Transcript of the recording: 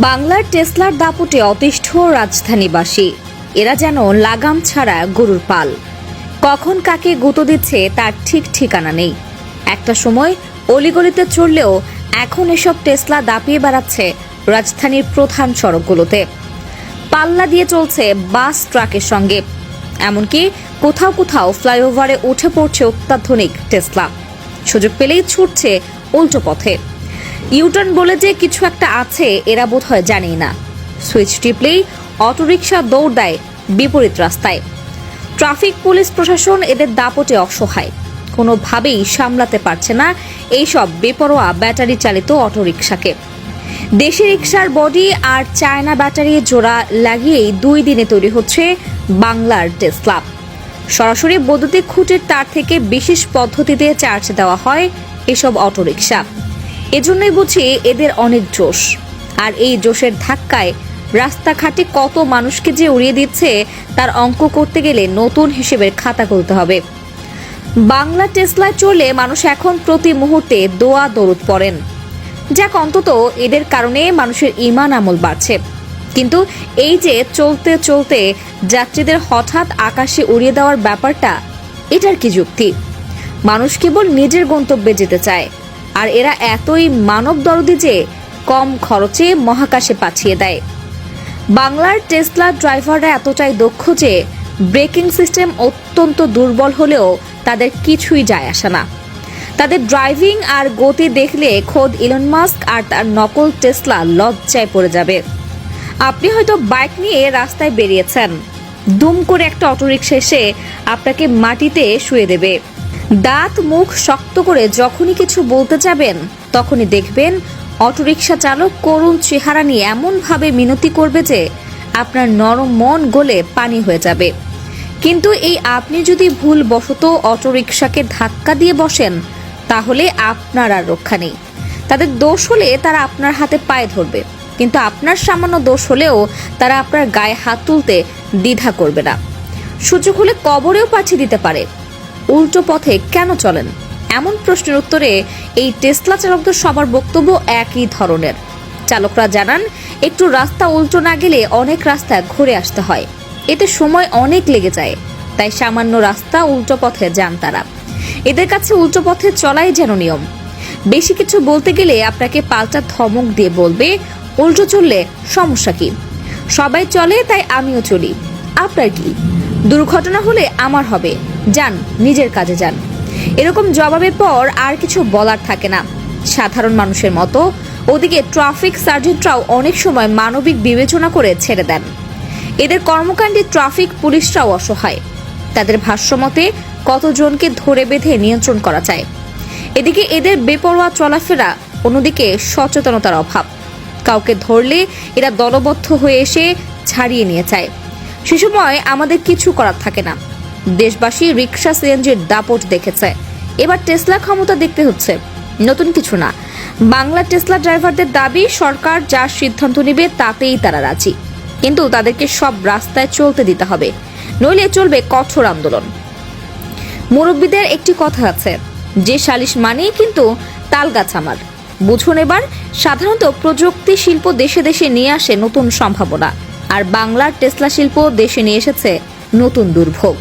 বাংলার টেসলার দাপটে অতিষ্ঠ রাজধানীবাসী। এরা যেন লাগাম ছাড়া গরুর পাল। কখন কাকে গুঁতো দিচ্ছে তার ঠিক ঠিকানা নেই। একটা সময় অলিগলিতে চললেও এখন এসব টেসলা দাপিয়ে বেড়াচ্ছে রাজধানীর প্রধান সড়কগুলোতে। পাল্লা দিয়ে চলছে বাস ট্রাকের সঙ্গে। এমনকি কোথাও কোথাও ফ্লাইওভারে উঠে পড়ছে অত্যাধুনিক টেসলা। সুযোগ পেলেই ছুটছে উল্টো পথে। ইউটার্ন বলে যে কিছু একটা আছে এরা বোধহয় জানেই না। সুইচ টিপলেই অটোরিকশা দৌড় দেয় বিপরীত রাস্তায়। ট্রাফিক পুলিশ প্রশাসন এদের দাপটে অসহায়। কোনোভাবেই সামলাতে পারছে না এইসব বেপরোয়া ব্যাটারি চালিত অটোরিকশাকে। দেশি রিকশার বডি আর চায়না ব্যাটারি জোড়া লাগিয়েই 2 দিনে তৈরি হচ্ছে বাংলার টেসলা। সরাসরি বৈদ্যুতিক খুঁটির তার থেকে বিশেষ পদ্ধতিতে চার্জ দেওয়া হয় এসব অটোরিকশা। এজন্যই বুঝি এদের অনেক জোশ। আর এই জোশের ধাক্কায় রাস্তাঘাটে কত মানুষকে যে উড়িয়ে দিচ্ছে তার অঙ্ক করতে গেলে নতুন হিসেবের খাতা খুলতে হবে। বাংলা টেসলায় চলে মানুষ এখন প্রতি মুহূর্তে দোয়া দরুদ পড়েন। যাক, অন্তত এদের কারণে মানুষের ঈমান আমল বাড়ছে। কিন্তু এই যে চলতে চলতে যাত্রীদের হঠাৎ আকাশে উড়িয়ে দেওয়ার ব্যাপারটা, এটার কি যুক্তি? মানুষ কেবল নিজের গন্তব্যে যেতে চায়, আর এরা এতই মানব দরদি যে কম খরচে মহাকাশে পাঠিয়ে দেয়। বাংলার টেসলা ড্রাইভাররা এতটাই দক্ষ যে ব্রেকিং সিস্টেম অত্যন্ত দুর্বল হলেও তাদের কিছুই যায় আসে না। তাদের ড্রাইভিং আর গতি দেখলে খোদ ইলন মাস্ক আর তার নকল টেসলা লজ্জায় পড়ে যাবে। আপনি হয়তো বাইক নিয়ে রাস্তায় বেরিয়েছেন, দুম করে একটা অটোরিকশা এসে আপনাকে মাটিতে শুয়ে দেবে। দাঁত মুখ শক্ত করে যখনই কিছু বলতে যাবেন তখনই দেখবেন অটোরিকশা চালক করুণ চেহারা নিয়ে এমনভাবে মিনতি করবে যে আপনার নরম মন গলে পানি হয়ে যাবে। কিন্তু এই আপনি যদি ভুলবশত অটোরিকশাকে ধাক্কা দিয়ে বসেন তাহলে আপনার আর রক্ষা নেই। তাদের দোষ হলে তারা আপনার হাতে পায়ে ধরবে, কিন্তু আপনার সামান্য দোষ হলেও তারা আপনার গায়ে হাত তুলতে দ্বিধা করবে না। সুযোগ হলে কবরেও পাঠিয়ে দিতে পারে। উল্টো পথে কেন চলেন? এমন প্রশ্নের উত্তরে এই টেসলা চালকদের সবার বক্তব্য একই ধরনের। চালকরা জানান, একটু রাস্তা উল্টো না গেলে অনেক রাস্তা ঘুরে আসতে হয়, এতে সময় অনেক লেগে যায়। তাই সামান্য রাস্তা উল্টো পথে যান তারা। এদের কাছে উল্টো পথে চলাই যেন নিয়ম। বেশি কিছু বলতে গেলে আপনাকে পাল্টা ধমক দিয়ে বলবে, উল্টো চললে সমস্যা কি? সবাই চলে তাই আমিও চলি, আপনার কি? দুর্ঘটনা হলে আমার হবে, যান নিজের কাজে যান। এরকম জবাবের পর আর কিছু বলার থাকে না। সাধারণ মানুষের মতো ওদিকে ট্রাফিক সার্জেন্টরাও অনেক সময় মানবিক বিবেচনা করে ছেড়ে দেন। এদের কর্মকাণ্ডে ট্রাফিক পুলিশরাও অসহায়। তাদের ভাষ্যমতে কতজনকে ধরে বেঁধে নিয়ন্ত্রণ করা যায়। এদিকে এদের বেপরোয়া চলাফেরা, অন্যদিকে সচেতনতার অভাব। কাউকে ধরলে এরা দলবদ্ধ হয়ে এসে ছাড়িয়ে নিয়ে যায়। সে সময় আমাদের কিছু করার থাকে না। দেশবাসী রিকশা সিএনজির দাপট দেখেছে, এবার টেসলা ক্ষমতা দেখতে হচ্ছে। নতুন কিছু না। বাংলা টেসলা ড্রাইভারদের দাবি, সরকার যা সিদ্ধান্ত নেবে তাতেই তারা রাজি, কিন্তু তাদেরকে সব রাস্তায় চলতে দিতে হবে, নইলে চলবে কঠোর আন্দোলন। মুরব্বীদের একটি কথা আছে, যে সালিশ মানেই কিন্তু তালগাছ আমার। বুঝুন এবার, সাধারণত প্রযুক্তি শিল্প দেশে দেশে নিয়ে আসে নতুন সম্ভাবনা, আর বাংলার টেসলা শিল্প দেশে নিয়ে এসেছে নতুন দুর্ভোগ।